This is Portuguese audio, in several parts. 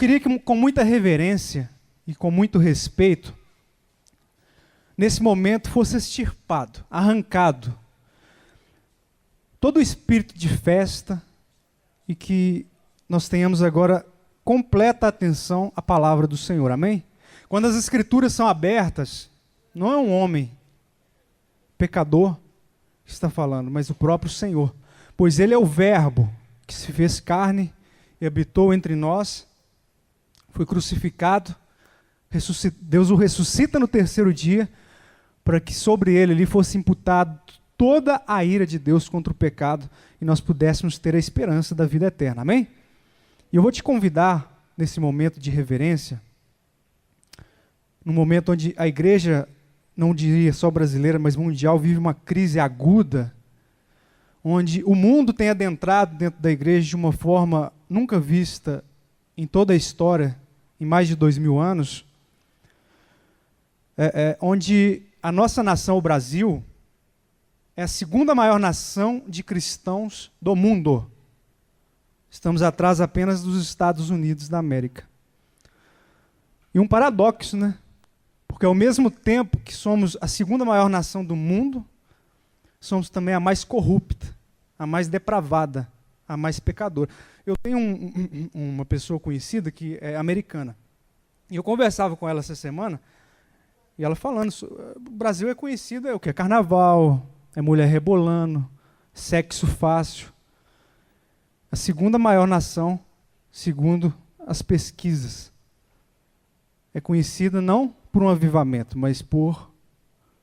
queria que, com muita reverência e com muito respeito, nesse momento fosse extirpado, arrancado, todo o espírito de festa e que nós tenhamos agora completa atenção à palavra do Senhor, amém? Quando as Escrituras são abertas, não é um homem pecador que está falando, mas o próprio Senhor, pois Ele é o Verbo que se fez carne e habitou entre nós, foi crucificado, Deus o ressuscita no terceiro dia, para que sobre ele ali fosse imputado toda a ira de Deus contra o pecado e nós pudéssemos ter a esperança da vida eterna, amém? E eu vou te convidar, nesse momento de reverência, no momento onde a igreja, não diria só brasileira, mas mundial, vive uma crise aguda, onde o mundo tem adentrado dentro da igreja de uma forma nunca vista em toda a história, em mais de 2000 anos, onde a nossa nação, o Brasil, é a segunda maior nação de cristãos do mundo. Estamos atrás apenas dos Estados Unidos da América. E um paradoxo, né? Porque ao mesmo tempo que somos a segunda maior nação do mundo, somos também a mais corrupta, a mais depravada, a mais pecadora. Eu tenho uma pessoa conhecida que é americana. E eu conversava com ela essa semana, e ela falando, o Brasil é conhecido, é o quê? Carnaval, é mulher rebolando, sexo fácil. A segunda maior nação, segundo as pesquisas, é conhecida não por um avivamento, mas por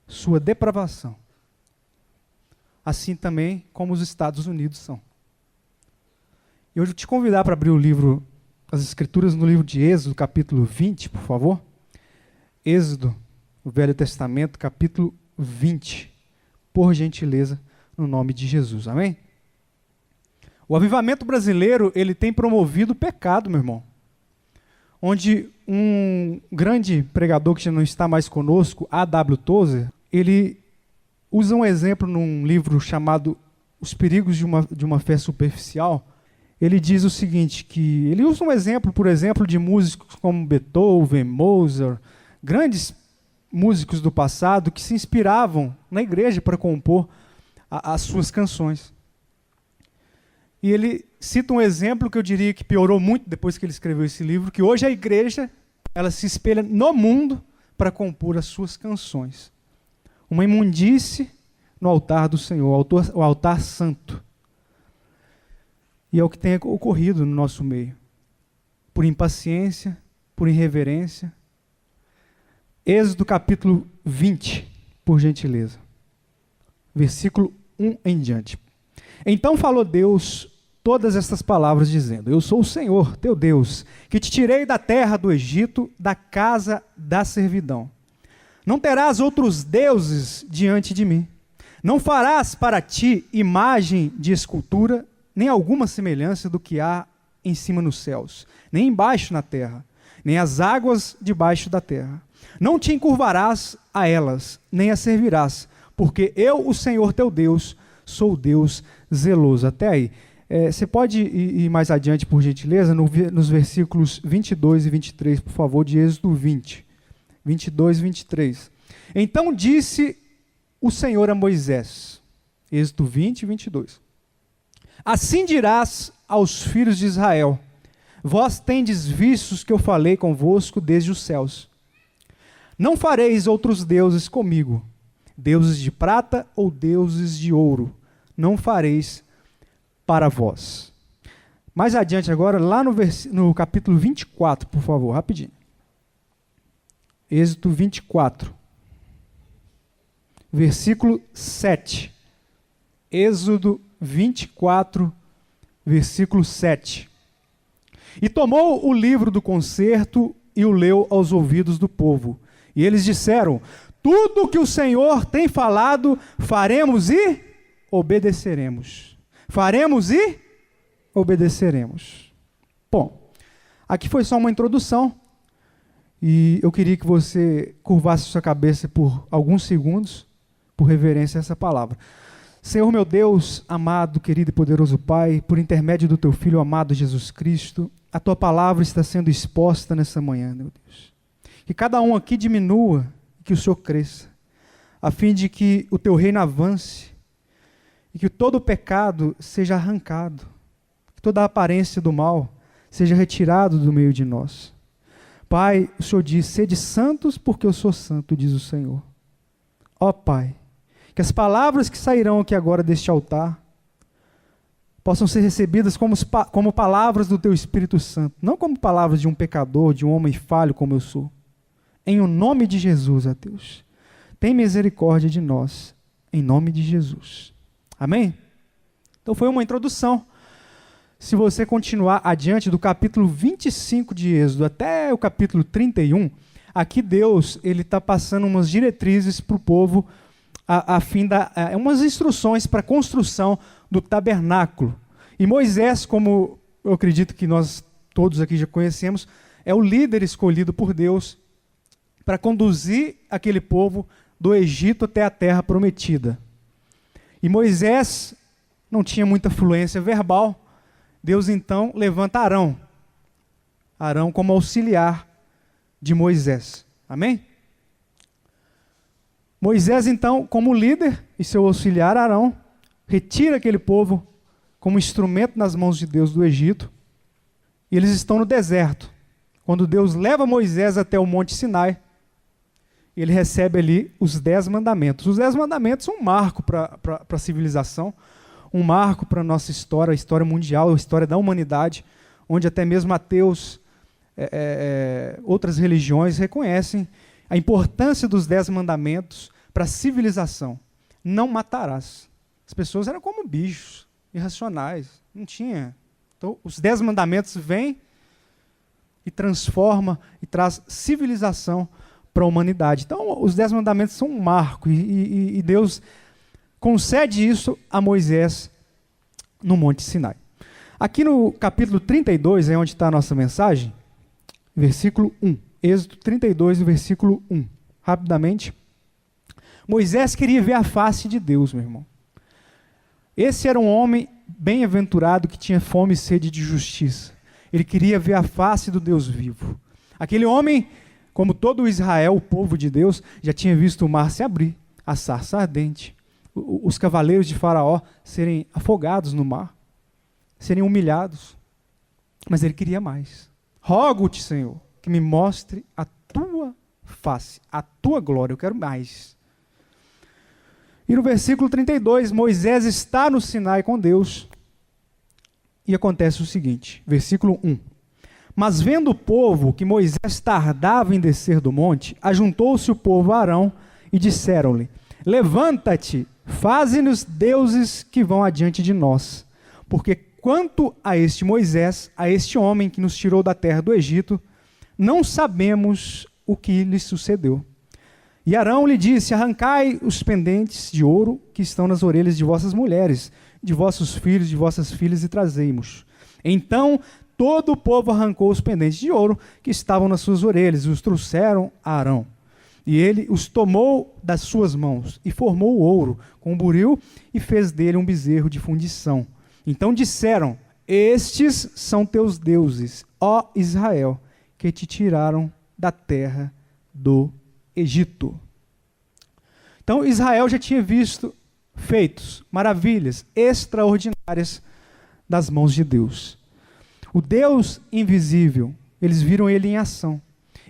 sua depravação. Assim também como os Estados Unidos são. Eu vou te convidar para abrir o livro, as Escrituras no livro de Êxodo, capítulo 20, por favor. Êxodo, o Velho Testamento, capítulo 20. Por gentileza, no nome de Jesus. Amém? O avivamento brasileiro, ele tem promovido o pecado, meu irmão. Onde um grande pregador que já não está mais conosco, A.W. Tozer, ele usa um exemplo num livro chamado Os Perigos de uma Fé Superficial. Ele diz o seguinte, que ele usa um exemplo, por exemplo, de músicos como Beethoven, Mozart, grandes músicos do passado que se inspiravam na igreja para compor as suas canções. E ele cita um exemplo que eu diria que piorou muito depois que ele escreveu esse livro, que hoje a igreja ela se espelha no mundo para compor as suas canções. Uma imundície no altar do Senhor, o altar santo. E é o que tem ocorrido no nosso meio. Por impaciência, por irreverência. Êxodo capítulo 20, por gentileza. Versículo 1 em diante. Então falou Deus todas estas palavras, dizendo: Eu sou o Senhor, teu Deus, que te tirei da terra do Egito, da casa da servidão. Não terás outros deuses diante de mim. Não farás para ti imagem de escultura, nem alguma semelhança do que há em cima nos céus, nem embaixo na terra, nem as águas debaixo da terra. Não te encurvarás a elas, nem as servirás, porque eu, o Senhor teu Deus, sou Deus zeloso. Até aí. Você pode ir mais adiante, por gentileza, nos versículos 22 e 23, por favor, de Êxodo 20. 22 e 23. Então disse o Senhor a Moisés, Êxodo 20 e 22. Assim dirás aos filhos de Israel: Vós tendes vistos que eu falei convosco desde os céus. Não fareis outros deuses comigo, deuses de prata ou deuses de ouro, não fareis para vós. Mais adiante agora, lá no capítulo 24, por favor, rapidinho. Êxodo 24, versículo 7. Êxodo 24, versículo 7. E tomou o livro do concerto e o leu aos ouvidos do povo. E eles disseram: Tudo que o Senhor tem falado, faremos e obedeceremos. Faremos e obedeceremos. Bom, aqui foi só uma introdução. E eu queria que você curvasse sua cabeça por alguns segundos, por reverência a essa palavra. Senhor meu Deus, amado, querido e poderoso Pai, por intermédio do Teu Filho amado Jesus Cristo, a tua palavra está sendo exposta nessa manhã, meu Deus. Que cada um aqui diminua, que o Senhor cresça, a fim de que o teu reino avance e que todo o pecado seja arrancado, que toda a aparência do mal seja retirado do meio de nós. Pai, o Senhor diz, sede santos porque eu sou santo, diz o Senhor. Ó Pai, que as palavras que sairão aqui agora deste altar possam ser recebidas como palavras do Teu Espírito Santo, não como palavras de um pecador, de um homem falho como eu sou. Em o nome de Jesus, ó Deus, tem misericórdia de nós, em nome de Jesus. Amém? Então foi uma introdução. Se você continuar adiante do capítulo 25 de Êxodo até o capítulo 31, aqui Deus está passando umas diretrizes para o povo, umas instruções para a construção do tabernáculo. E Moisés, como eu acredito que nós todos aqui já conhecemos, é o líder escolhido por Deus para conduzir aquele povo do Egito até a terra prometida. E Moisés não tinha muita fluência verbal. Deus então levanta Arão. Arão como auxiliar de Moisés. Amém? Moisés então, como líder, e seu auxiliar Arão, retira aquele povo como instrumento nas mãos de Deus do Egito. E eles estão no deserto. Quando Deus leva Moisés até o Monte Sinai, ele recebe ali os 10 mandamentos. Os 10 mandamentos são um marco para a civilização, um marco para a nossa história, a história mundial, a história da humanidade, onde até mesmo ateus, outras religiões reconhecem a importância dos 10 mandamentos para a civilização. Não matarás. As pessoas eram como bichos, irracionais, não tinha. Então, os 10 mandamentos vêm e transforma e traz civilização para a humanidade. Então, os 10 mandamentos são um marco e Deus concede isso a Moisés no Monte Sinai. Aqui no capítulo 32, é onde está a nossa mensagem, versículo 1. Êxodo 32, versículo 1. Rapidamente. Moisés queria ver a face de Deus, meu irmão. Esse era um homem bem-aventurado que tinha fome e sede de justiça. Ele queria ver a face do Deus vivo. Aquele homem, como todo Israel, o povo de Deus, já tinha visto o mar se abrir, a sarça ardente, os cavaleiros de Faraó serem afogados no mar, serem humilhados. Mas ele queria mais. Rogo-te, Senhor, que me mostre a tua face, a tua glória, eu quero mais. E no versículo 32, Moisés está no Sinai com Deus, e acontece o seguinte, versículo 1. Mas vendo o povo que Moisés tardava em descer do monte, ajuntou-se o povo a Arão e disseram-lhe, levanta-te, faze-nos deuses que vão adiante de nós, porque quanto a este Moisés, a este homem que nos tirou da terra do Egito, não sabemos o que lhe sucedeu. E Arão lhe disse, arrancai os pendentes de ouro que estão nas orelhas de vossas mulheres, de vossos filhos, de vossas filhas, e trazei-mos. Então todo o povo arrancou os pendentes de ouro que estavam nas suas orelhas, e os trouxeram a Arão. E ele os tomou das suas mãos, e formou o ouro com um buril, e fez dele um bezerro de fundição. Então disseram, estes são teus deuses, ó Israel, que te tiraram da terra do Egito. Então Israel já tinha visto feitos, maravilhas extraordinárias das mãos de Deus. O Deus invisível, eles viram ele em ação.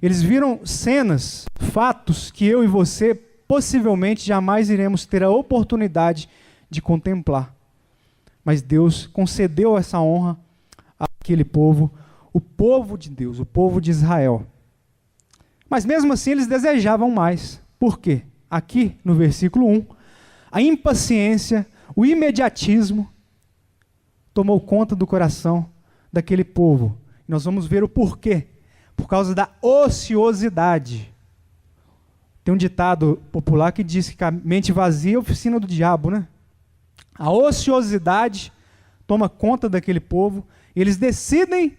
Eles viram cenas, fatos que eu e você possivelmente jamais iremos ter a oportunidade de contemplar. Mas Deus concedeu essa honra àquele povo, o povo de Deus, o povo de Israel. Mas mesmo assim eles desejavam mais. Por quê? Aqui no versículo 1, a impaciência, o imediatismo tomou conta do coração daquele povo. Nós vamos ver o porquê. Por causa da ociosidade. Tem um ditado popular que diz que a mente vazia é a oficina do diabo, né? A ociosidade toma conta daquele povo e eles decidem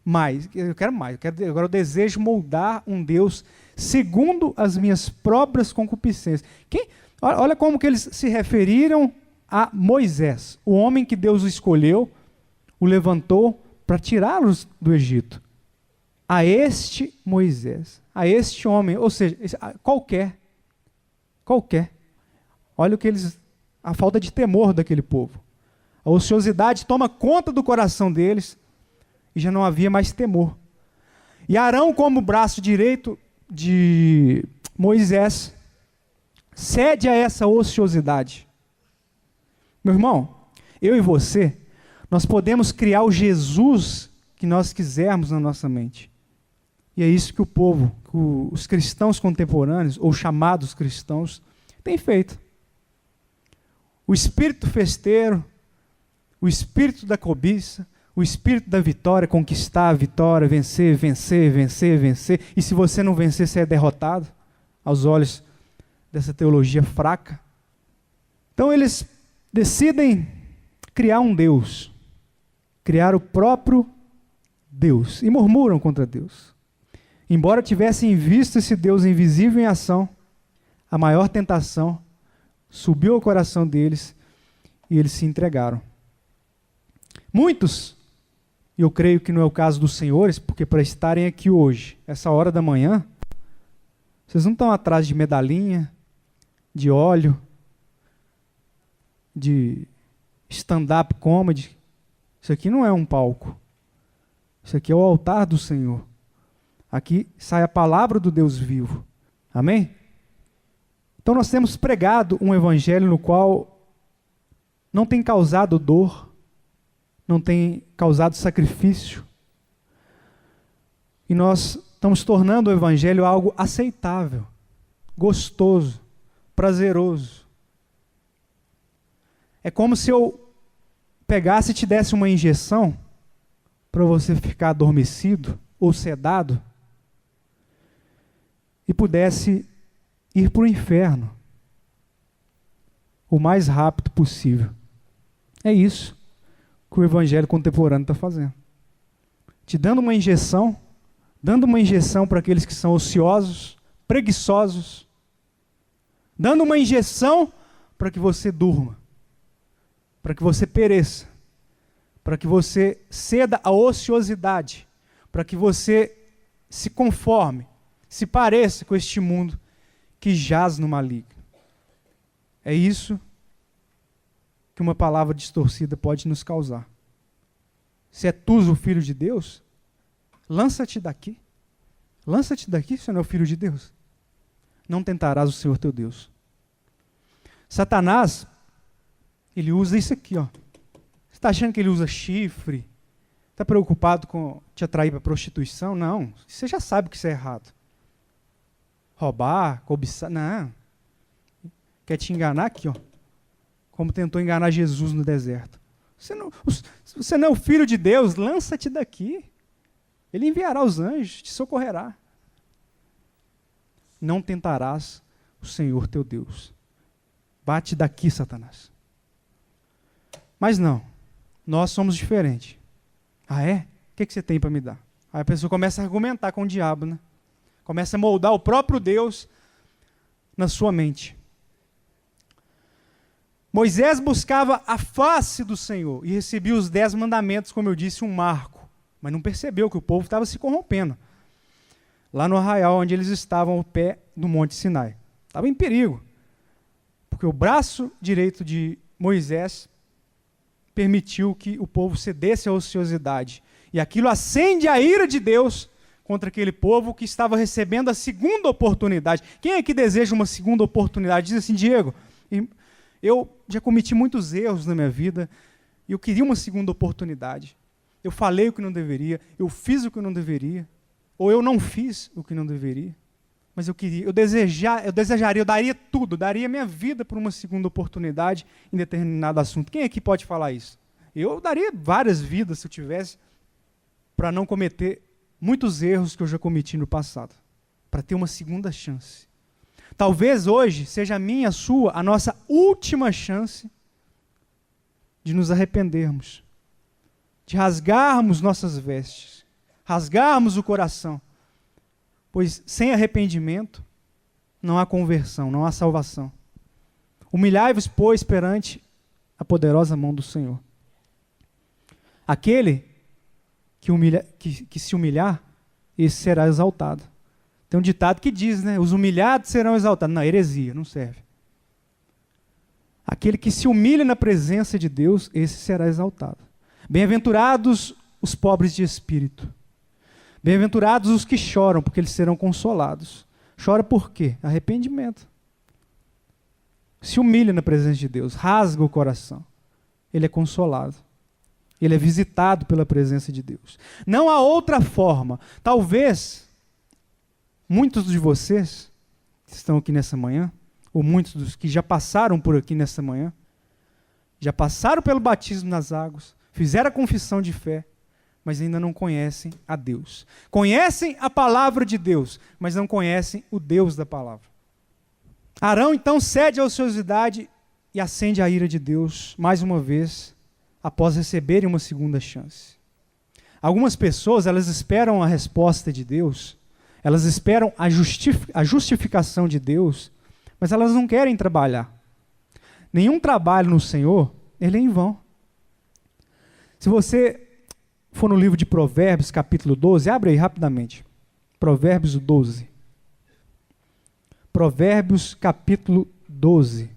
mais. Eu quero mais. Agora eu desejo moldar um Deus segundo as minhas próprias concupiscências. Olha como que eles se referiram a Moisés, o homem que Deus escolheu, o levantou para tirá-los do Egito. A este Moisés, a este homem, ou seja, qualquer. Olha a falta de temor daquele povo. A ociosidade toma conta do coração deles e já não havia mais temor. E Arão, como braço direito de Moisés, cede a essa ociosidade. Meu irmão, eu e você, nós podemos criar o Jesus que nós quisermos na nossa mente. E é isso que o povo, que os cristãos contemporâneos, ou chamados cristãos, têm feito. O espírito festeiro, o espírito da cobiça, o espírito da vitória, conquistar a vitória, vencer, vencer, vencer, vencer. E se você não vencer, você é derrotado, aos olhos dessa teologia fraca. Então eles decidem criar um Deus, criar o próprio Deus, e murmuram contra Deus. Embora tivessem visto esse Deus invisível em ação, a maior tentação subiu ao coração deles e eles se entregaram. Muitos, e eu creio que não é o caso dos senhores, porque para estarem aqui hoje, essa hora da manhã, vocês não estão atrás de medalhinha, de óleo, de stand-up comedy. Isso aqui não é um palco. Isso aqui é o altar do Senhor. Aqui sai a palavra do Deus vivo. Amém? Então nós temos pregado um evangelho no qual não tem causado dor, não tem causado sacrifício. E nós estamos tornando o evangelho algo aceitável, gostoso, prazeroso. É como se eu pegasse e te desse uma injeção para você ficar adormecido ou sedado e pudesse ir para o inferno o mais rápido possível. É isso que o evangelho contemporâneo está fazendo. Te dando uma injeção para aqueles que são ociosos, preguiçosos, dando uma injeção para que você durma, para que você pereça, para que você ceda à ociosidade, para que você se conforme, se pareça com este mundo que jaz no maligno. É isso que uma palavra distorcida pode nos causar. Se é tu o filho de Deus, lança-te daqui. Lança-te daqui, se não é o filho de Deus. Não tentarás o Senhor teu Deus. Satanás, ele usa isso aqui, ó. Você está achando que ele usa chifre? Está preocupado com te atrair para a prostituição? Não. Você já sabe que isso é errado. Roubar, cobiçar, não. Quer te enganar aqui, ó. Como tentou enganar Jesus no deserto. Você não é o filho de Deus, lança-te daqui. Ele enviará os anjos, te socorrerá. Não tentarás o Senhor teu Deus. Bate daqui, Satanás. Mas não, nós somos diferentes. Ah, é? O que você tem para me dar? Aí a pessoa começa a argumentar com o diabo, né? Começa a moldar o próprio Deus na sua mente. Moisés buscava a face do Senhor e recebia os 10 mandamentos, como eu disse, um marco. Mas não percebeu que o povo estava se corrompendo. Lá no arraial onde eles estavam ao pé do Monte Sinai. Estava em perigo. Porque o braço direito de Moisés permitiu que o povo cedesse à ociosidade. E aquilo acende a ira de Deus contra aquele povo que estava recebendo a segunda oportunidade. Quem aqui deseja uma segunda oportunidade? Diz assim, Diego, eu já cometi muitos erros na minha vida e eu queria uma segunda oportunidade. Eu falei o que não deveria, eu fiz o que não deveria, ou eu não fiz o que não deveria, mas eu desejaria, eu daria tudo, daria minha vida por uma segunda oportunidade em determinado assunto. Quem aqui pode falar isso? Eu daria várias vidas, se eu tivesse, para não cometer muitos erros que eu já cometi no passado, para ter uma segunda chance. Talvez hoje seja a minha, a sua, a nossa última chance de nos arrependermos, de rasgarmos nossas vestes, rasgarmos o coração, pois sem arrependimento não há conversão, não há salvação. Humilhai-vos, pois, perante a poderosa mão do Senhor. Aquele que se humilhar, esse será exaltado. Tem um ditado que diz, né? Os humilhados serão exaltados. Não, heresia, não serve. Aquele que se humilha na presença de Deus, esse será exaltado. Bem-aventurados os pobres de espírito. Bem-aventurados os que choram, porque eles serão consolados. Chora por quê? Arrependimento. Se humilha na presença de Deus, rasga o coração. Ele é consolado. Ele é visitado pela presença de Deus. Não há outra forma. Talvez muitos de vocês que estão aqui nessa manhã, ou muitos dos que já passaram por aqui nessa manhã, já passaram pelo batismo nas águas, fizeram a confissão de fé, mas ainda não conhecem a Deus. Conhecem a palavra de Deus, mas não conhecem o Deus da palavra. Arão então cede à ociosidade e acende a ira de Deus, mais uma vez, após receberem uma segunda chance. Algumas pessoas, elas esperam a resposta de Deus, elas esperam a justificação de Deus, mas elas não querem trabalhar. Nenhum trabalho no Senhor, ele é em vão. Se você for no livro de Provérbios, capítulo 12, abre aí rapidamente. Provérbios 12. Provérbios, capítulo 12.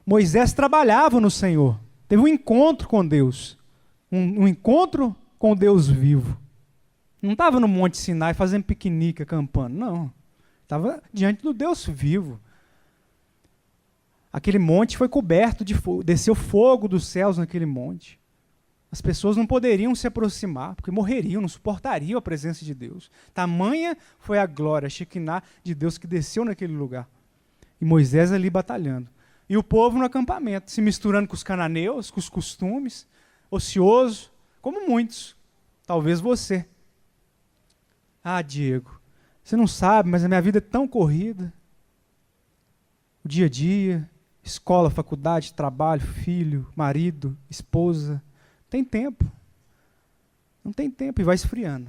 Moisés trabalhava no Senhor. Teve um encontro com Deus. Um encontro com Deus vivo. Não estava no Monte Sinai fazendo piquenique, acampando. Não. Estava diante do Deus vivo. Aquele monte foi coberto de fogo. Desceu fogo dos céus naquele monte. As pessoas não poderiam se aproximar, porque morreriam, não suportariam a presença de Deus. Tamanha foi a glória, a Shekinah de Deus que desceu naquele lugar. E Moisés ali batalhando. E o povo no acampamento, se misturando com os cananeus, com os costumes, ocioso, como muitos. Talvez você. Ah, Diego, você não sabe, mas a minha vida é tão corrida. O dia a dia, escola, faculdade, trabalho, filho, marido, esposa. Tem tempo. Não tem tempo e vai esfriando.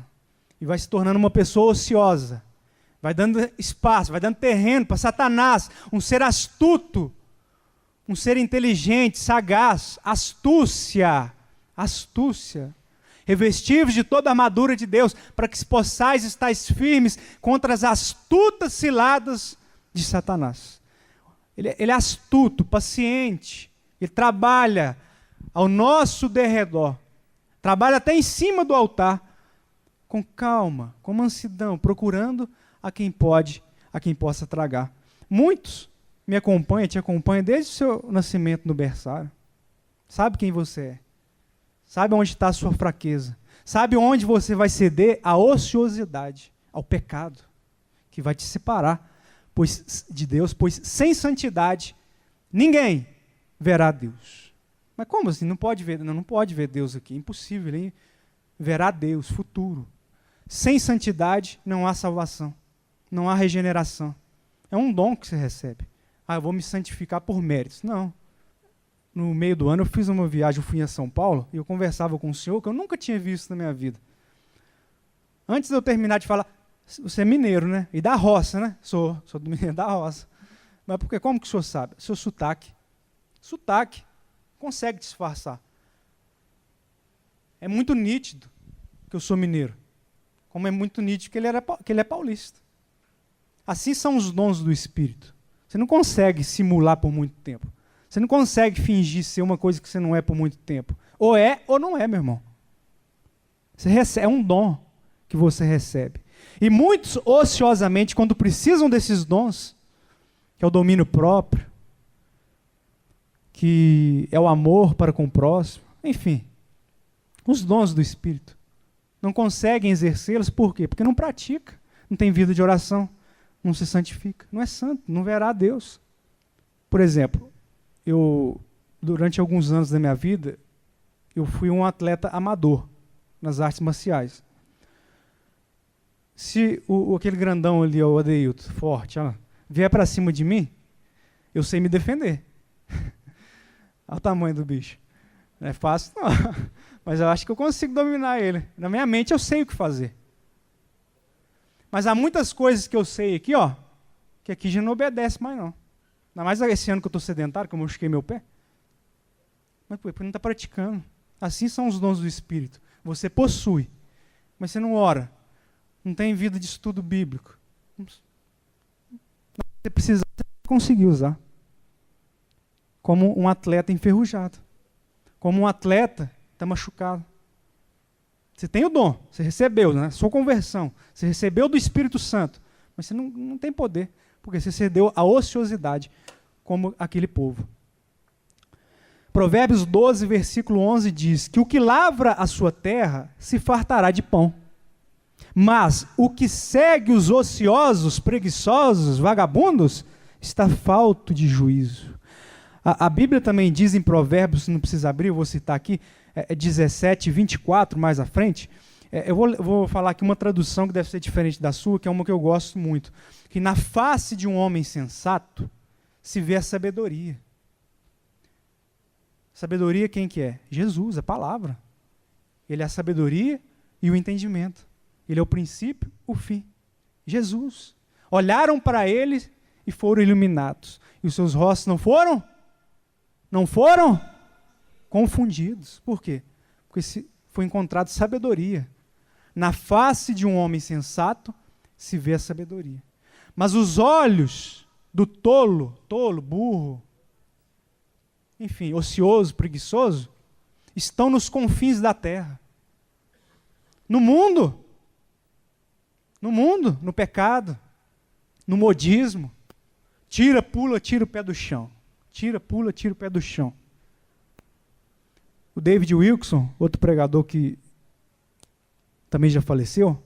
E vai se tornando uma pessoa ociosa. Vai dando espaço, vai dando terreno para Satanás, um ser astuto, um ser inteligente, sagaz, astúcia. Revestivos de toda a armadura de Deus, para que possais estar firmes contra as astutas ciladas de Satanás. Ele é astuto, paciente, ele trabalha ao nosso derredor, trabalha até em cima do altar, com calma, com mansidão, procurando a quem possa tragar. Muitos me acompanham, te acompanham desde o seu nascimento no berçário. Sabe quem você é. Sabe onde está a sua fraqueza. Sabe onde você vai ceder à ociosidade, ao pecado, que vai te separar de Deus, pois sem santidade ninguém verá Deus. Mas como assim? Não pode ver Deus aqui, é impossível. Ele verá Deus, futuro. Sem santidade não há salvação, não há regeneração. É um dom que você recebe. Ah, eu vou me santificar por méritos. Não. No meio do ano eu fiz uma viagem, eu fui a São Paulo, e eu conversava com um senhor que eu nunca tinha visto na minha vida. Antes de eu terminar de falar, você é mineiro, né? E da roça, né? Sou do mineiro da roça. Mas porque, como que o senhor sabe? Seu sotaque. Sotaque. Consegue disfarçar. É muito nítido que eu sou mineiro. Como é muito nítido que ele é paulista. Assim são os dons do Espírito. Você não consegue simular por muito tempo. Você não consegue fingir ser uma coisa que você não é por muito tempo. Ou é ou não é, meu irmão. É um dom que você recebe. E muitos, ociosamente, quando precisam desses dons, que é o domínio próprio, que é o amor para com o próximo, enfim, os dons do Espírito, não conseguem exercê-los, por quê? Porque não pratica, não tem vida de oração, não se santifica, não é santo, não verá a Deus. Por exemplo, durante alguns anos da minha vida, eu fui um atleta amador nas artes marciais. Se aquele grandão ali, o Adeilton, forte, vier para cima de mim, eu sei me defender. Olha o tamanho do bicho. Não é fácil, não. Mas eu acho que eu consigo dominar ele. Na minha mente eu sei o que fazer. Mas há muitas coisas que eu sei aqui, que aqui já não obedece mais, não. Ainda mais esse ano que eu estou sedentário, como eu machuquei meu pé. Mas porque não está praticando. Assim são os dons do Espírito. você possui, mas você não ora, não tem vida de estudo bíblico, você precisa conseguir usar. Como um atleta enferrujado, como um atleta está machucado. Você tem o dom, você recebeu, né? Sua conversão, você recebeu do Espírito Santo, mas você não tem poder, porque você cedeu à ociosidade, como aquele povo. Provérbios 12, versículo 11 diz que o que lavra a sua terra se fartará de pão, mas o que segue os ociosos, preguiçosos, vagabundos, está falto de juízo. A Bíblia também diz em Provérbios, não precisa abrir, eu vou citar aqui, 17, 24, mais à frente, eu vou falar aqui uma tradução que deve ser diferente da sua, que é uma que eu gosto muito, que na face de um homem sensato se vê a sabedoria. Sabedoria quem que é? Jesus, a palavra. Ele é a sabedoria e o entendimento. Ele é o princípio, o fim. Jesus. Olharam para ele e foram iluminados. E os seus rostos não foram confundidos. Por quê? Porque foi encontrado sabedoria. Na face de um homem sensato se vê a sabedoria. Mas os olhos do tolo, burro, enfim, ocioso, preguiçoso, estão nos confins da terra. No mundo, no pecado, no modismo. Tira, pula, tira o pé do chão. Tira, pula, tira o pé do chão. O David Wilkerson, outro pregador que também já faleceu,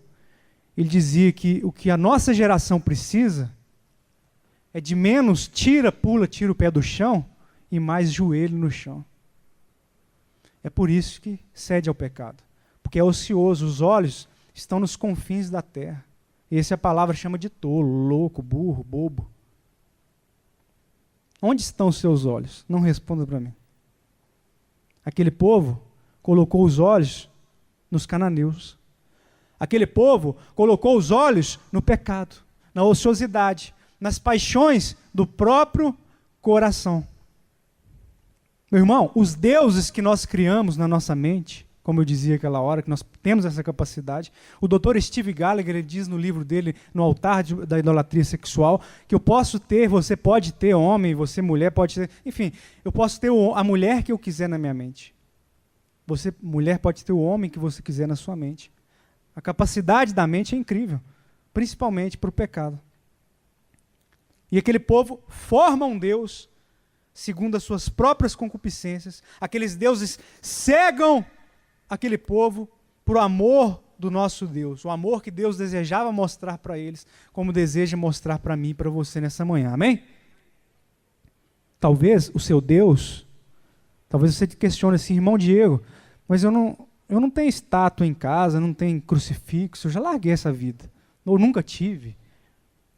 ele dizia que o que a nossa geração precisa é de menos tira, pula, tira o pé do chão e mais joelho no chão. É por isso que cede ao pecado. Porque é ocioso, os olhos estão nos confins da terra. E essa a palavra chama de tolo, louco, burro, bobo. Onde estão os seus olhos? Não responda para mim. Aquele povo colocou os olhos nos cananeus. Aquele povo colocou os olhos no pecado, na ociosidade, nas paixões do próprio coração. Meu irmão, os deuses que nós criamos na nossa mente, como eu dizia aquela hora, que nós temos essa capacidade, o Dr. Steve Gallagher, ele diz no livro dele, No Altar da Idolatria Sexual, que eu posso ter, você pode ter homem, você mulher pode ter, enfim, eu posso ter a mulher que eu quiser na minha mente. Você, mulher, pode ter o homem que você quiser na sua mente. A capacidade da mente é incrível, principalmente para o pecado. E aquele povo forma um Deus segundo as suas próprias concupiscências. Aqueles deuses cegam aquele povo por amor do nosso Deus. O amor que Deus desejava mostrar para eles, como deseja mostrar para mim e para você nessa manhã. Amém? Talvez o seu Deus, talvez você te questione assim, irmão Diego, mas eu não tenho estátua em casa, não tenho crucifixo, eu já larguei essa vida. Eu nunca tive.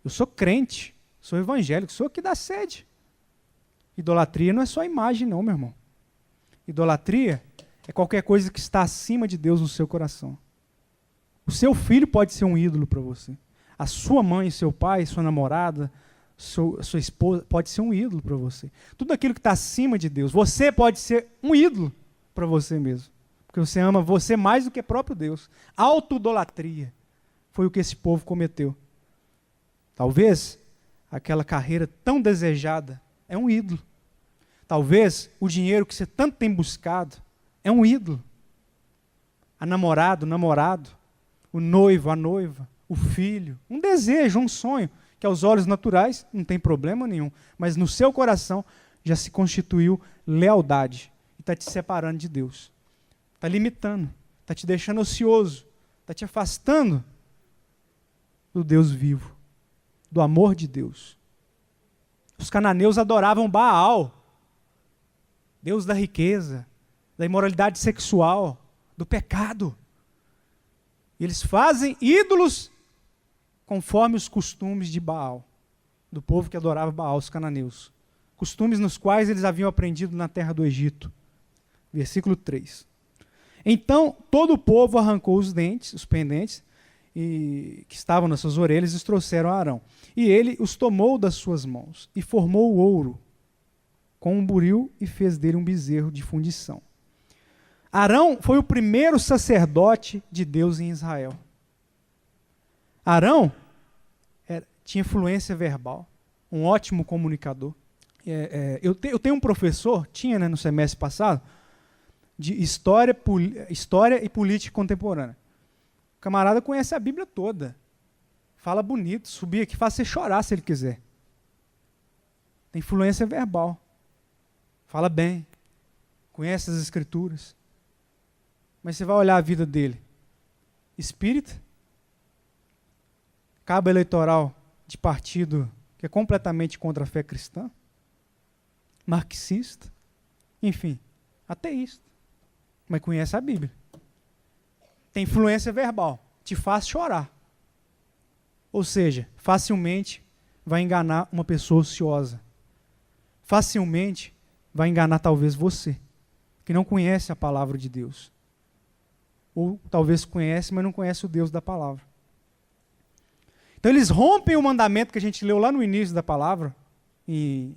Eu sou crente, sou evangélico, sou o que dá sede. Idolatria não é só imagem não, meu irmão. Idolatria é qualquer coisa que está acima de Deus no seu coração. O seu filho pode ser um ídolo para você. A sua mãe, seu pai, sua namorada, sua esposa pode ser um ídolo para você. Tudo aquilo que está acima de Deus. Você pode ser um ídolo para você mesmo. Porque você ama você mais do que o próprio Deus. Autoidolatria foi o que esse povo cometeu. Talvez aquela carreira tão desejada é um ídolo. Talvez o dinheiro que você tanto tem buscado é um ídolo. A namorada, o namorado, o noivo, a noiva, o filho, um desejo, um sonho, que aos olhos naturais não tem problema nenhum, mas no seu coração já se constituiu lealdade e está te separando de Deus. Está limitando, está te deixando ocioso, está te afastando do Deus vivo, do amor de Deus. Os cananeus adoravam Baal, Deus da riqueza, da imoralidade sexual, do pecado. E eles fazem ídolos conforme os costumes de Baal, do povo que adorava Baal, os cananeus. Costumes nos quais eles haviam aprendido na terra do Egito. Versículo 3. Então todo o povo arrancou os dentes, os pendentes, que estavam nas suas orelhas, e os trouxeram a Arão. E ele os tomou das suas mãos, e formou o ouro com um buril, e fez dele um bezerro de fundição. Arão foi o primeiro sacerdote de Deus em Israel. Arão tinha fluência verbal, um ótimo comunicador. Eu tenho um professor, tinha, né, no semestre passado, de história e política contemporânea. O camarada conhece a Bíblia toda. Fala bonito, subir aqui, faz você chorar se ele quiser. Tem fluência verbal. Fala bem. Conhece as Escrituras. Mas você vai olhar a vida dele. Espírita. Cabo eleitoral de partido que é completamente contra a fé cristã. Marxista. Enfim, ateísta. Mas conhece a Bíblia. Tem fluência verbal. Te faz chorar. Ou seja, facilmente vai enganar uma pessoa ociosa. Facilmente vai enganar talvez você, que não conhece a palavra de Deus. Ou talvez conhece, mas não conhece o Deus da palavra. Então eles rompem o mandamento que a gente leu lá no início da palavra, em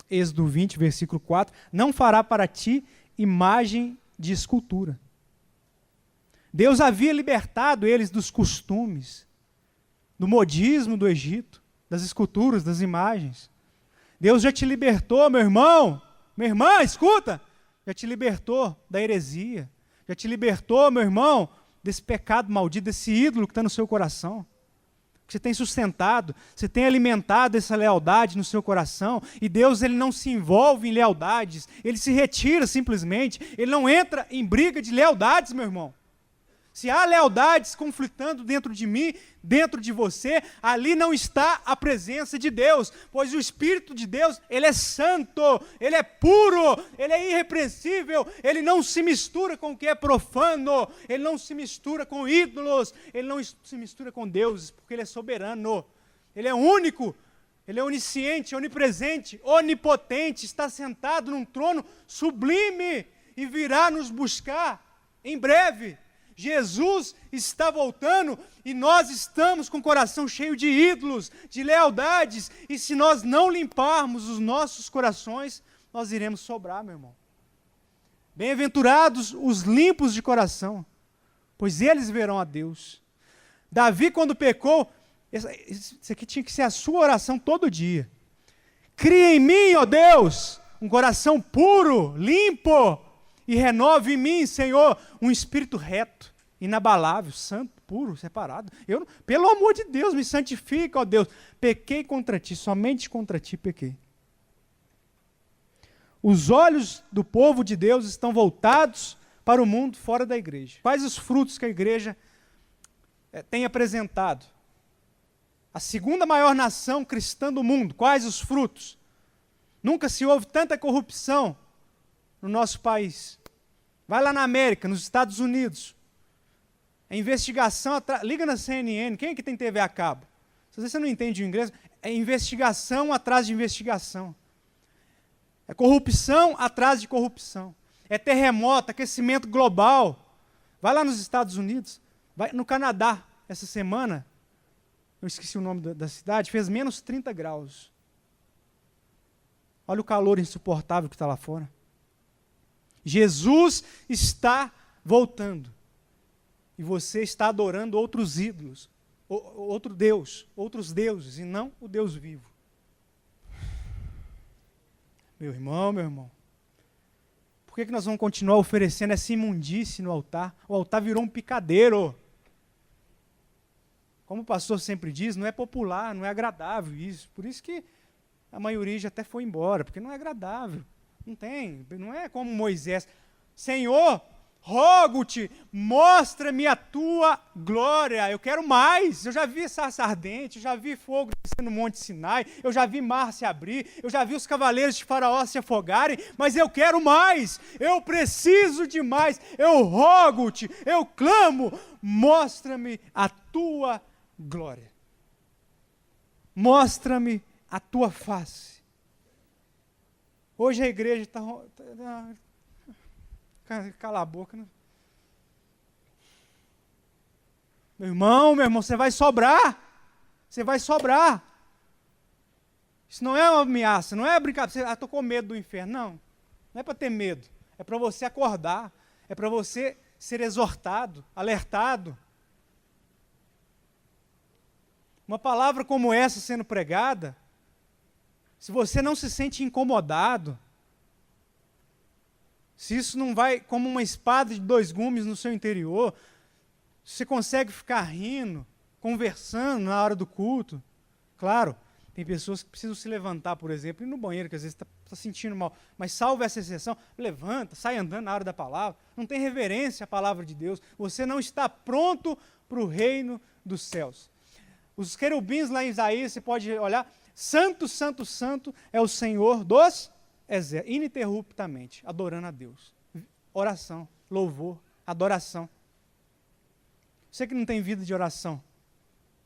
Êxodo 20, versículo 4, não fará para ti imagem de escultura. Deus havia libertado eles dos costumes, do modismo do Egito, das esculturas, das imagens. Deus já te libertou, meu irmão, minha irmã, escuta, já te libertou da heresia, já te libertou, meu irmão, desse pecado maldito, desse ídolo que está no seu coração, que você tem sustentado, você tem alimentado essa lealdade no seu coração, e Deus, ele não se envolve em lealdades, ele se retira simplesmente, ele não entra em briga de lealdades, meu irmão. Se há lealdades conflitando dentro de mim, dentro de você, ali não está a presença de Deus, pois o Espírito de Deus, ele é santo, ele é puro, ele é irrepreensível, ele não se mistura com o que é profano, ele não se mistura com ídolos, ele não se mistura com deuses, porque ele é soberano, ele é único, ele é onisciente, onipresente, onipotente, está sentado num trono sublime e virá nos buscar em breve. Jesus está voltando e nós estamos com o coração cheio de ídolos, de lealdades, e se nós não limparmos os nossos corações, nós iremos sobrar, meu irmão. Bem-aventurados os limpos de coração, pois eles verão a Deus. Davi, quando pecou, isso aqui tinha que ser a sua oração todo dia. Cria em mim, ó Deus, um coração puro, limpo, e renove em mim, Senhor, um espírito reto, inabalável, santo, puro, separado. Pelo amor de Deus, me santifica, ó Deus. Pequei contra ti, somente contra ti pequei. Os olhos do povo de Deus estão voltados para o mundo fora da igreja. Quais os frutos que a igreja tem apresentado? A segunda maior nação cristã do mundo, quais os frutos? Nunca se houve tanta corrupção no nosso país. Vai lá na América, nos Estados Unidos. A investigação, liga na CNN, quem é que tem TV a cabo? Se você não entende o inglês, é investigação atrás de investigação. É corrupção atrás de corrupção. É terremoto, aquecimento global. Vai lá nos Estados Unidos, vai no Canadá, essa semana, eu esqueci o nome da cidade, fez menos 30 graus. Olha o calor insuportável que está lá fora. Jesus está voltando. E você está adorando outros ídolos, outro Deus, outros deuses, e não o Deus vivo. Meu irmão, por que nós vamos continuar oferecendo essa imundície no altar? O altar virou um picadeiro. Como o pastor sempre diz, não é popular, não é agradável isso. Por isso que a maioria já até foi embora, porque não é agradável. Não é como Moisés. Senhor, rogo-te, mostra-me a tua glória. Eu quero mais. Eu já vi sarça ardente, eu já vi fogo descendo no Monte Sinai, eu já vi mar se abrir, eu já vi os cavaleiros de Faraó se afogarem, mas eu quero mais. Eu preciso de mais. Eu rogo-te, eu clamo, mostra-me a tua glória. Mostra-me a tua face. Hoje a igreja está... Cala a boca, né? Meu irmão, você vai sobrar. Você vai sobrar. Isso não é uma ameaça, não é brincadeira. Estou com medo do inferno. Não é para ter medo. É para você acordar. é para você ser exortado, alertado. Uma palavra como essa sendo pregada, se você não se sente incomodado, se isso não vai como uma espada de 2 gumes no seu interior, se você consegue ficar rindo, conversando na hora do culto. Claro, tem pessoas que precisam se levantar, por exemplo, e ir no banheiro, que às vezes está sentindo mal. Mas salvo essa exceção, levanta, sai andando na hora da palavra. Não tem reverência à palavra de Deus. Você não está pronto para o reino dos céus. Os querubins lá em Isaías, você pode olhar, santo, santo, santo é o Senhor dos exércitos, ininterruptamente, adorando a Deus. Oração, louvor, adoração. Você que não tem vida de oração,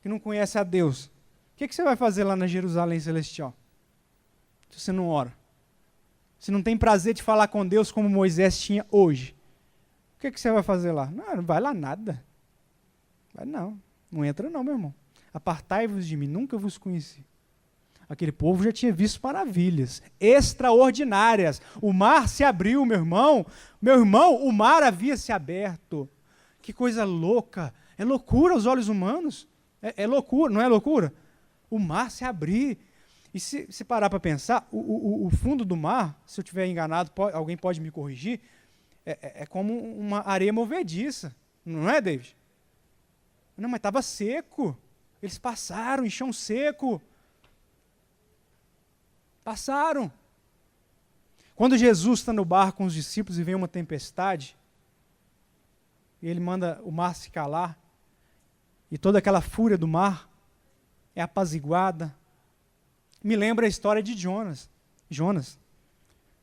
que não conhece a Deus, o que você vai fazer lá na Jerusalém Celestial? Se você não ora. Se não tem prazer de falar com Deus como Moisés tinha hoje. O que você vai fazer lá? Não vai lá nada. Vai não. Não entra não, meu irmão. Apartai-vos de mim, nunca vos conheci. Aquele povo já tinha visto maravilhas extraordinárias. O mar se abriu, meu irmão. Meu irmão, o mar havia se aberto. Que coisa louca. É loucura aos olhos humanos. É loucura, não é loucura? O mar se abrir. E se parar para pensar, o fundo do mar, se eu estiver enganado, alguém pode me corrigir, é como uma areia movediça. Não é, David? Não, mas estava seco. Eles passaram em chão seco. Passaram. Quando Jesus está no barco com os discípulos e vem uma tempestade, e ele manda o mar se calar, e toda aquela fúria do mar é apaziguada. Me lembra a história de Jonas.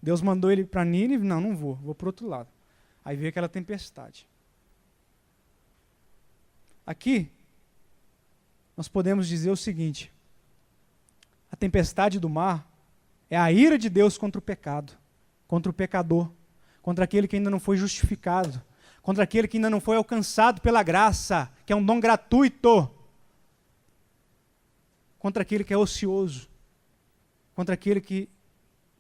Deus mandou ele para Nínive, não vou para o outro lado. Aí veio aquela tempestade. Aqui, nós podemos dizer o seguinte: a tempestade do mar é a ira de Deus contra o pecado, contra o pecador, contra aquele que ainda não foi justificado, contra aquele que ainda não foi alcançado pela graça, que é um dom gratuito, contra aquele que é ocioso, contra aquele que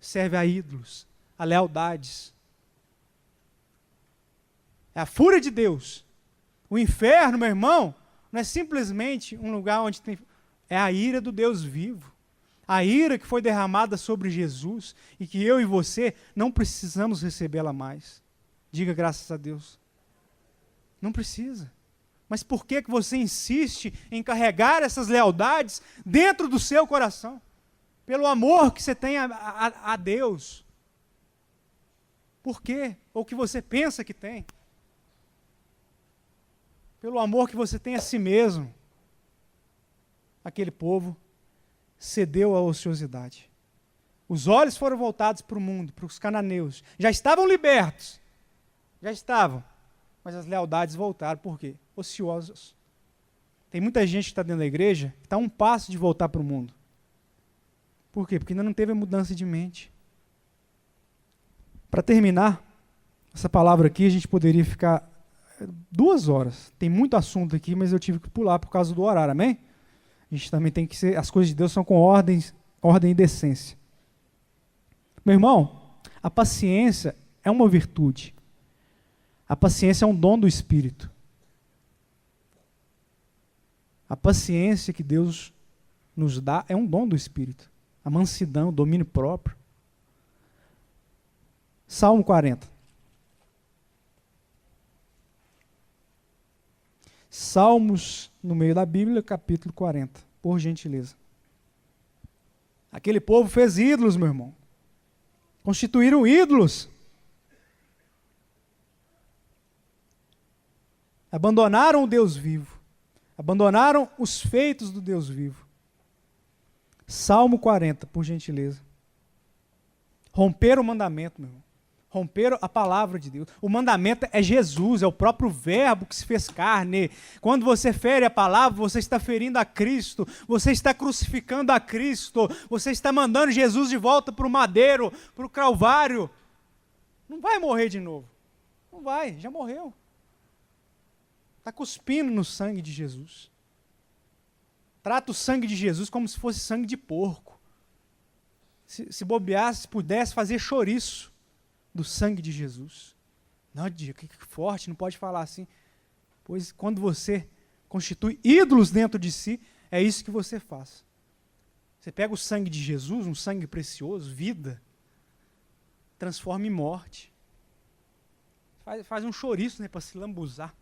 serve a ídolos, a lealdades. É a fúria de Deus. O inferno, meu irmão, não é simplesmente um lugar onde tem... É a ira do Deus vivo. A ira que foi derramada sobre Jesus e que eu e você não precisamos recebê-la mais. Diga graças a Deus. Não precisa. Mas por que você insiste em carregar essas lealdades dentro do seu coração? Pelo amor que você tem a Deus. Por quê? Ou que você pensa que tem. Pelo amor que você tem a si mesmo. Aquele povo cedeu à ociosidade. Os olhos foram voltados para o mundo, para os cananeus. Já estavam libertos. Já estavam. Mas as lealdades voltaram. Por quê? Ociosos. Tem muita gente que está dentro da igreja que está a um passo de voltar para o mundo. Por quê? Porque ainda não teve a mudança de mente. Para terminar, essa palavra aqui, a gente poderia ficar 2 horas. Tem muito assunto aqui, mas eu tive que pular por causa do horário, amém? A gente também tem que ser, as coisas de Deus são com ordem e decência. Meu irmão, a paciência é uma virtude. A paciência é um dom do Espírito. A paciência que Deus nos dá é um dom do Espírito. A mansidão, o domínio próprio. Salmo 40. Salmos no meio da Bíblia, capítulo 40, por gentileza. Aquele povo fez ídolos, meu irmão. Constituíram ídolos. Abandonaram o Deus vivo. Abandonaram os feitos do Deus vivo. Salmo 40, por gentileza. Romperam o mandamento, meu irmão. Romperam a palavra de Deus. O mandamento é Jesus, é o próprio verbo que se fez carne. Quando você fere a palavra, você está ferindo a Cristo, você está crucificando a Cristo, você está mandando Jesus de volta para o madeiro, para o Calvário. Não vai morrer de novo. Não vai, já morreu. Está cuspindo no sangue de Jesus. Trata o sangue de Jesus como se fosse sangue de porco. Se bobeasse, se pudesse fazer chouriço do sangue de Jesus. Não, Diego, que forte, não pode falar assim. Pois quando você constitui ídolos dentro de si, é isso que você faz. Você pega o sangue de Jesus, um sangue precioso, vida, transforma em morte. Faz um chouriço, né, para se lambuzar,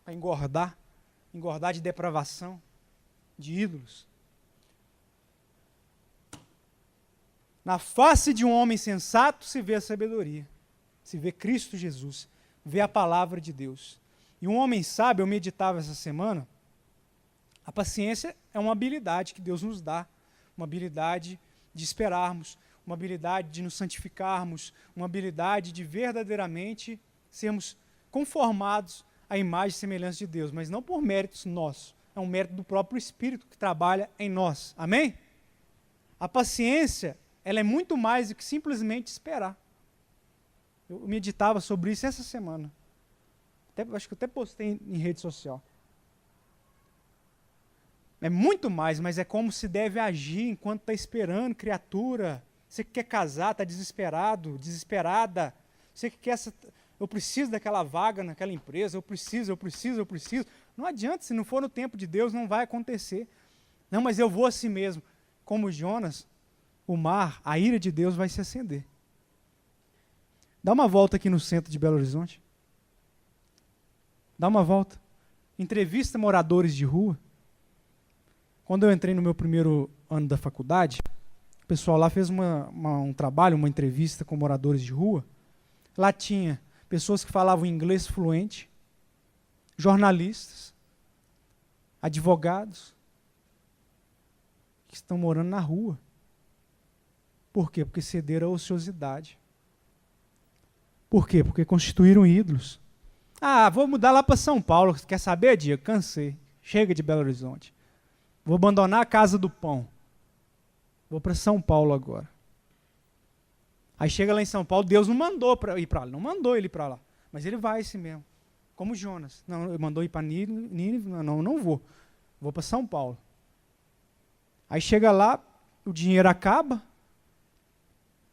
para engordar de depravação, de ídolos. Na face de um homem sensato se vê a sabedoria, se vê Cristo Jesus, vê a palavra de Deus. E um homem sábio, eu meditava essa semana, a paciência é uma habilidade que Deus nos dá, uma habilidade de esperarmos, uma habilidade de nos santificarmos, uma habilidade de verdadeiramente sermos conformados à imagem e semelhança de Deus, mas não por méritos nossos, é um mérito do próprio Espírito que trabalha em nós. Amém? A paciência, ela é muito mais do que simplesmente esperar. Eu meditava sobre isso essa semana. Acho que eu até postei em rede social. É muito mais, mas é como se deve agir enquanto está esperando, criatura. Você que quer casar, está desesperado, desesperada. Você que quer eu preciso daquela vaga naquela empresa, eu preciso. Não adianta, se não for no tempo de Deus, não vai acontecer. Não, mas eu vou assim mesmo. Como Jonas, o mar, a ira de Deus vai se acender. Dá uma volta aqui no centro de Belo Horizonte. Dá uma volta. Entrevista moradores de rua. Quando eu entrei no meu primeiro ano da faculdade, o pessoal lá fez um trabalho, uma entrevista com moradores de rua. Lá tinha pessoas que falavam inglês fluente, jornalistas, advogados, que estão morando na rua. Por quê? Porque cederam à ociosidade. Por quê? Porque constituíram ídolos. Ah, vou mudar lá para São Paulo. Quer saber, Diego? Cansei. Chega de Belo Horizonte. Vou abandonar a casa do pão. Vou para São Paulo agora. Aí chega lá em São Paulo, Deus não mandou para ir para lá. Não mandou ele ir para lá. Mas ele vai assim mesmo. Como Jonas. Não, ele mandou ir para Nínive. Não vou. Vou para São Paulo. Aí chega lá, o dinheiro acaba.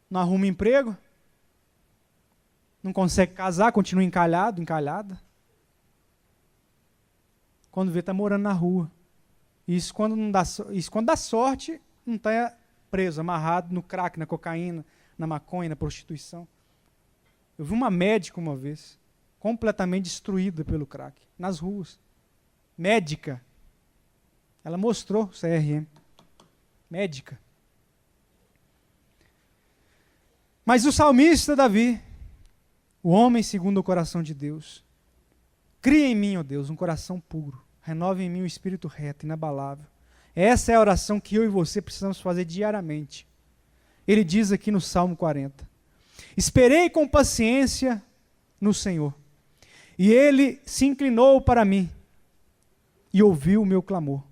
Não arruma emprego. Não consegue casar, continua encalhada. Quando vê, está morando na rua. Isso quando dá sorte, não está preso, amarrado no crack, na cocaína, na maconha, na prostituição. Eu vi uma médica uma vez, completamente destruída pelo crack, nas ruas. Médica. Ela mostrou o CRM. Médica. Mas o salmista Davi, o homem segundo o coração de Deus, cria em mim, ó Deus, um coração puro. Renova em mim um espírito reto, inabalável. Essa é a oração que eu e você precisamos fazer diariamente. Ele diz aqui no Salmo 40. Esperei com paciência no Senhor, e Ele se inclinou para mim e ouviu o meu clamor.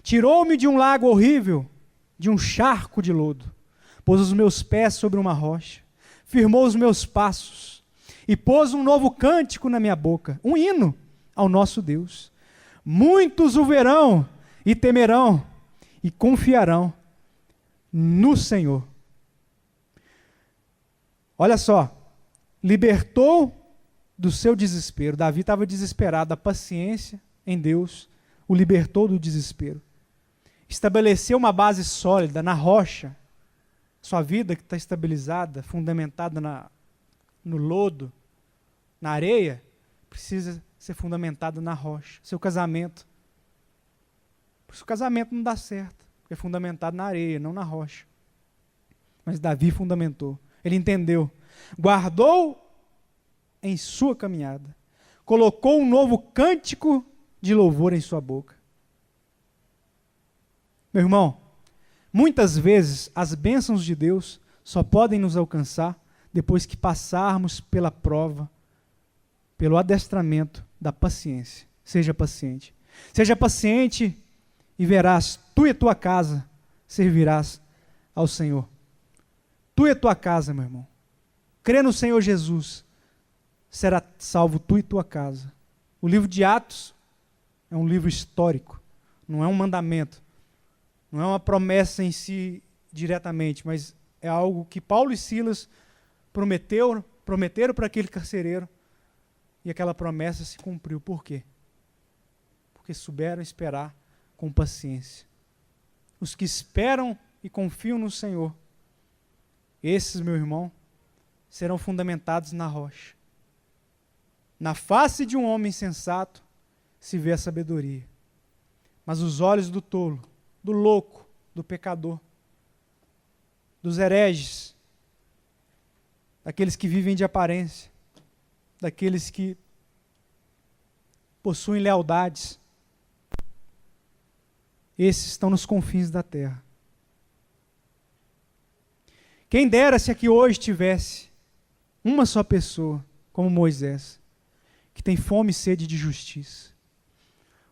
Tirou-me de um lago horrível, de um charco de lodo, pôs os meus pés sobre uma rocha, firmou os meus passos e pôs um novo cântico na minha boca, um hino ao nosso Deus. Muitos o verão e temerão e confiarão no Senhor. Olha só, libertou do seu desespero. Davi estava desesperado, a paciência em Deus o libertou do desespero. Estabeleceu uma base sólida na rocha. Sua vida que está estabilizada, fundamentada no lodo, na areia, precisa ser fundamentada na rocha. Seu casamento. Por isso o casamento não dá certo, porque é fundamentado na areia, não na rocha. Mas Davi fundamentou. Ele entendeu. Guardou em sua caminhada. Colocou um novo cântico de louvor em sua boca. Meu irmão, muitas vezes as bênçãos de Deus só podem nos alcançar depois que passarmos pela prova, pelo adestramento da paciência. Seja paciente. Seja paciente e verás, tu e tua casa servirás ao Senhor. Tu e tua casa, meu irmão. Crê no Senhor Jesus, será salvo tu e tua casa. O livro de Atos é um livro histórico, não é um mandamento, não é uma promessa em si diretamente, mas é algo que Paulo e Silas prometeu prometeram para aquele carcereiro, e aquela promessa se cumpriu. Por quê? Porque souberam esperar com paciência. Os que esperam e confiam no Senhor, esses, meu irmão, serão fundamentados na rocha. Na face de um homem sensato se vê a sabedoria, mas os olhos do tolo, do louco, do pecador, dos hereges, daqueles que vivem de aparência, daqueles que possuem lealdades, esses estão nos confins da terra. Quem dera se aqui hoje tivesse uma só pessoa, como Moisés, que tem fome e sede de justiça.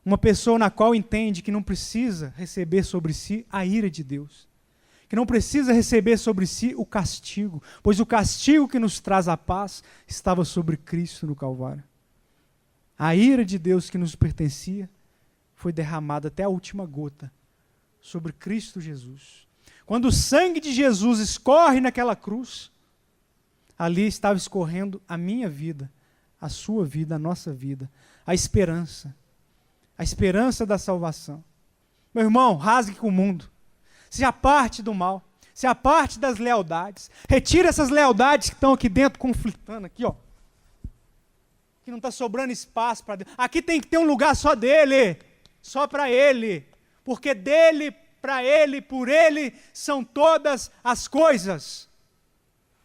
Uma pessoa na qual entende que não precisa receber sobre si a ira de Deus, que não precisa receber sobre si o castigo, pois o castigo que nos traz a paz estava sobre Cristo no Calvário. A ira de Deus que nos pertencia foi derramada até a última gota sobre Cristo Jesus. Quando o sangue de Jesus escorre naquela cruz, ali estava escorrendo a minha vida, a sua vida, a nossa vida, a esperança da salvação. Meu irmão, rasgue com o mundo, se aparte do mal, se aparte das lealdades, retire essas lealdades que estão aqui dentro conflitando, aqui ó, que não está sobrando espaço para Deus. Aqui tem que ter um lugar só dele, só para ele, porque dele, para ele, por ele são todas as coisas.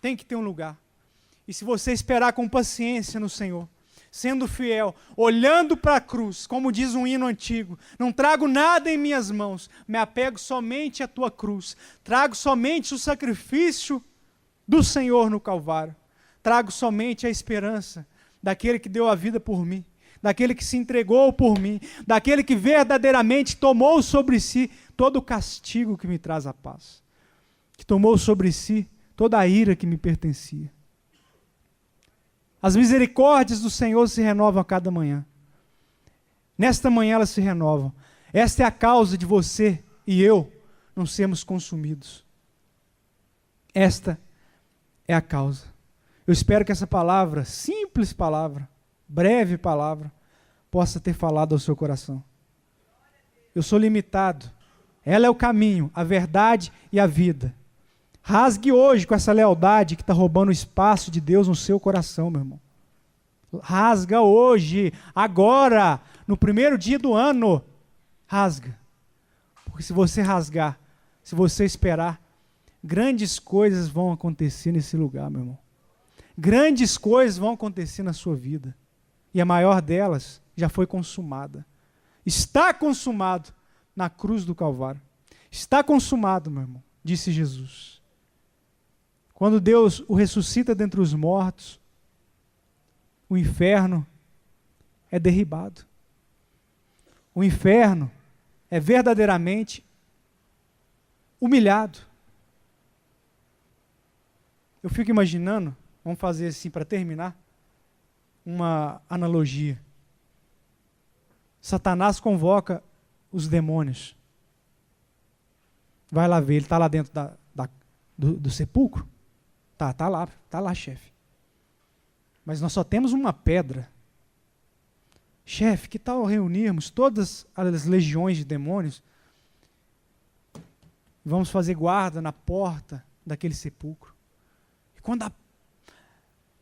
Tem que ter um lugar. E se você esperar com paciência no Senhor, sendo fiel, olhando para a cruz, como diz um hino antigo, não trago nada em minhas mãos, me apego somente à tua cruz, trago somente o sacrifício do Senhor no Calvário, trago somente a esperança daquele que deu a vida por mim, daquele que se entregou por mim, daquele que verdadeiramente tomou sobre si todo o castigo que me traz a paz, que tomou sobre si toda a ira que me pertencia. As misericórdias do Senhor se renovam a cada manhã. Nesta manhã elas se renovam. Esta é a causa de você e eu não sermos consumidos. Esta é a causa. Eu espero que essa palavra, simples palavra, breve palavra, possa ter falado ao seu coração. Eu sou limitado. Ela é o caminho, a verdade e a vida. Rasgue hoje com essa lealdade que está roubando o espaço de Deus no seu coração, meu irmão. Rasga hoje, agora, no primeiro dia do ano. Rasga. Porque se você rasgar, se você esperar, grandes coisas vão acontecer nesse lugar, meu irmão. Grandes coisas vão acontecer na sua vida. E a maior delas já foi consumada. Está consumado na cruz do Calvário. Está consumado, meu irmão, disse Jesus. Quando Deus o ressuscita dentre os mortos, o inferno é derribado. O inferno é verdadeiramente humilhado. Eu fico imaginando, vamos fazer assim para terminar, uma analogia. Satanás convoca os demônios. Vai lá ver, ele está lá dentro do sepulcro. Tá lá, chefe. Mas nós só temos uma pedra. Chefe, que tal reunirmos todas as legiões de demônios? Vamos fazer guarda na porta daquele sepulcro. E quando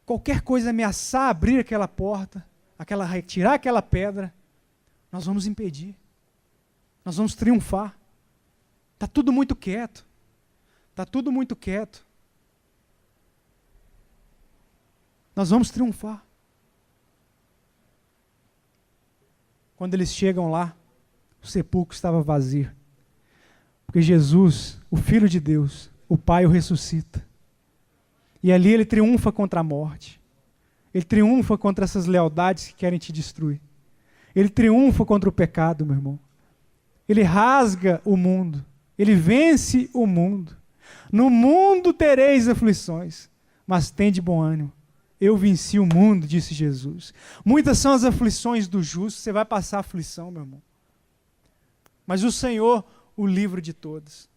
qualquer coisa ameaçar abrir aquela porta, retirar aquela pedra, nós vamos impedir. Nós vamos triunfar. Está tudo muito quieto. Está tudo muito quieto. Nós vamos triunfar. Quando eles chegam lá, o sepulcro estava vazio. Porque Jesus, o Filho de Deus, o Pai o ressuscita. E ali ele triunfa contra a morte. Ele triunfa contra essas lealdades que querem te destruir. Ele triunfa contra o pecado, meu irmão. Ele rasga o mundo. Ele vence o mundo. No mundo tereis aflições, mas tende bom ânimo. Eu venci o mundo, disse Jesus. Muitas são as aflições do justo, você vai passar aflição, meu irmão. Mas o Senhor o livra de todas.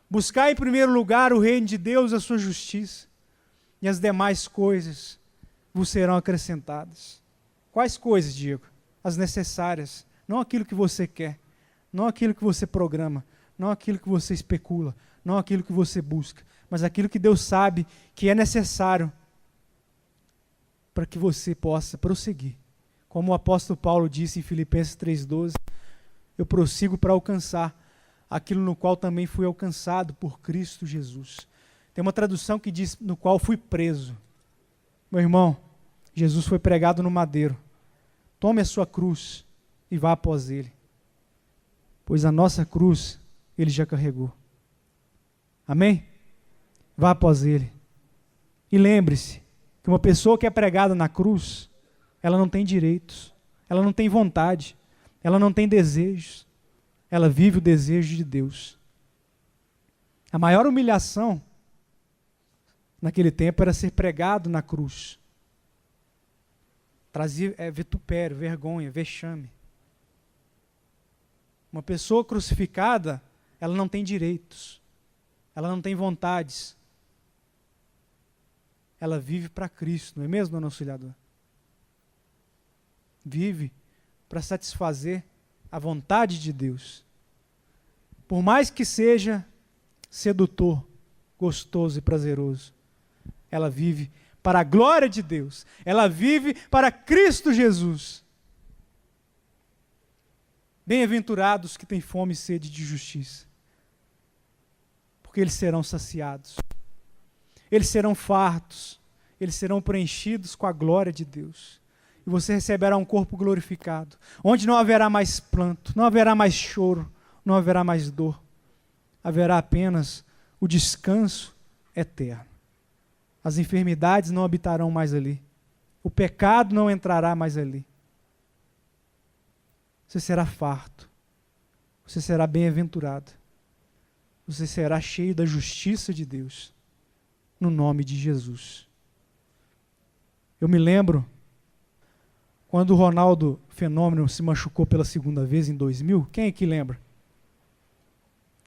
Buscar em primeiro lugar o reino de Deus, a sua justiça, e as demais coisas vos serão acrescentadas. Quais coisas, Diego? As necessárias, não aquilo que você quer, não aquilo que você programa, não aquilo que você especula, não aquilo que você busca, mas aquilo que Deus sabe que é necessário para que você possa prosseguir. Como o apóstolo Paulo disse em Filipenses 3,12, eu prossigo para alcançar aquilo no qual também fui alcançado por Cristo Jesus. Tem uma tradução que diz, no qual fui preso. Meu irmão, Jesus foi pregado no madeiro. Tome a sua cruz e vá após ele. Pois a nossa cruz, ele já carregou. Amém? Vá após ele. E lembre-se que uma pessoa que é pregada na cruz, ela não tem direitos, ela não tem vontade, ela não tem desejos, ela vive o desejo de Deus. A maior humilhação naquele tempo era ser pregado na cruz. Trazia vitupério, vergonha, vexame. Uma pessoa crucificada, ela não tem direitos, ela não tem vontades. Ela vive para Cristo, não é mesmo, dona Auxiliadora? Vive para satisfazer a vontade de Deus. Por mais que seja sedutor, gostoso e prazeroso, ela vive para a glória de Deus. Ela vive para Cristo Jesus. Bem-aventurados que têm fome e sede de justiça, porque eles serão saciados. Eles serão fartos, eles serão preenchidos com a glória de Deus. E você receberá um corpo glorificado, onde não haverá mais pranto, não haverá mais choro, não haverá mais dor. Haverá apenas o descanso eterno. As enfermidades não habitarão mais ali. O pecado não entrará mais ali. Você será farto. Você será bem-aventurado. Você será cheio da justiça de Deus. No nome de Jesus. Eu me lembro quando o Ronaldo Fenômeno se machucou pela segunda vez em 2000. Quem é que lembra?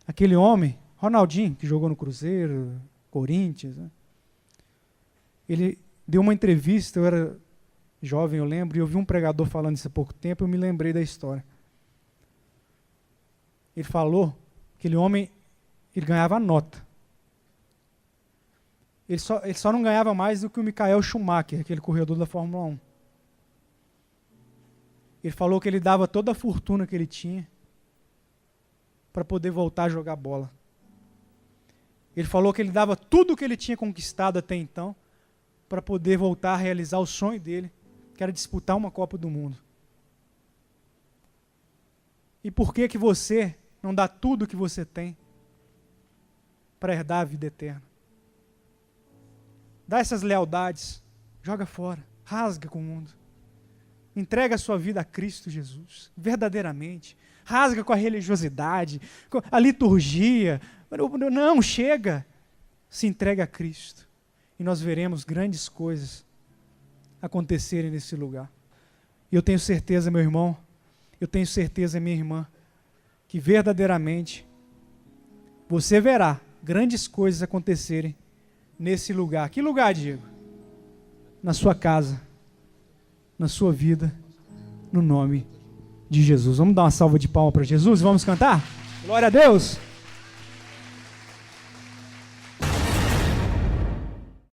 Aquele homem, Ronaldinho, que jogou no Cruzeiro, Corinthians, né? Ele deu uma entrevista, eu era jovem, eu lembro, e eu vi um pregador falando isso há pouco tempo, eu me lembrei da história. Ele falou que aquele homem, ele ganhava nota. Ele só não ganhava mais do que o Michael Schumacher, aquele corredor da Fórmula 1. Ele falou que ele dava toda a fortuna que ele tinha para poder voltar a jogar bola. Ele falou que ele dava tudo o que ele tinha conquistado até então para poder voltar a realizar o sonho dele, que era disputar uma Copa do Mundo. E por que você não dá tudo o que você tem para herdar a vida eterna? Dá essas lealdades, joga fora, rasga com o mundo. Entrega a sua vida a Cristo Jesus, verdadeiramente. Rasga com a religiosidade, com a liturgia. Não, chega. Se entrega a Cristo. E nós veremos grandes coisas acontecerem nesse lugar. E eu tenho certeza, meu irmão, eu tenho certeza, minha irmã, que verdadeiramente você verá grandes coisas acontecerem nesse lugar. Que lugar, Diego? Na sua casa, na sua vida, no nome de Jesus. Vamos dar uma salva de palmas para Jesus? Vamos cantar? Glória a Deus!